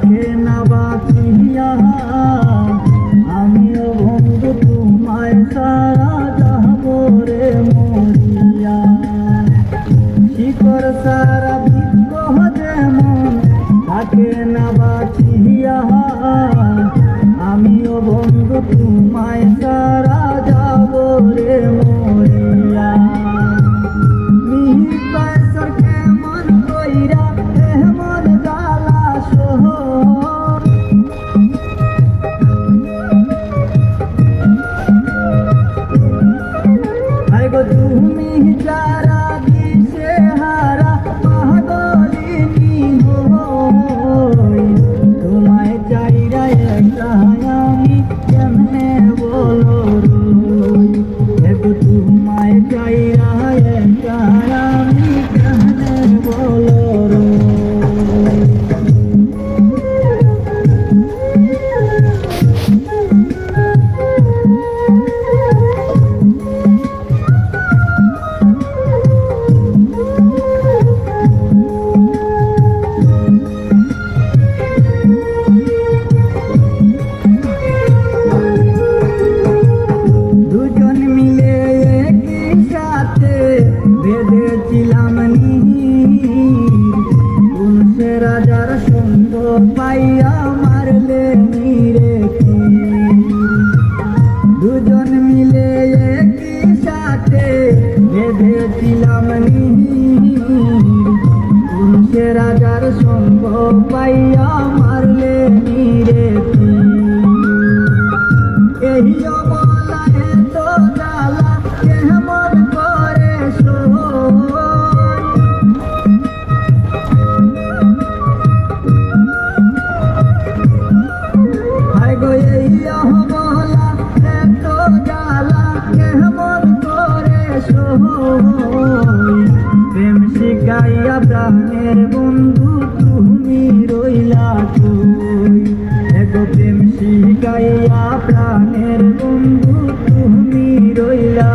থাকে না বাঁচিয়া, আমিও বন্ধু তোমায় সারা যাব রে মরিয়া। শিকড় সারা বৃক্ষ যেমন থাকে না বাঁচিয়া, আমিও বন্ধু তোমায় সারা যাব রে মরিয়া। কেমন কইরা এমন জ্বালা সহ, তুমি যারা দিশে হারা পাগলিনী হই, তোমায় চাইরা একা আমি কেমনে বলো রই। তোমায় চাইরা একা আমি কেমনে বলো রই। বেঁধেছিলাম সে রাজার সঙ্গ পাইয়া মারলে নিরে, দুজন মিলে একই সাথে বেঁধেছিলাম সে রাজার সঙ্গ পাইয়া মারলে নিরে। এই অবলায় তো জ্বালা কেমন করে প্রেম শিখাইয়া প্রাণের বন্ধু তুমি রইলা কই। প্রেম শিখাইয়া প্রাণের বন্ধু তুমি রইলা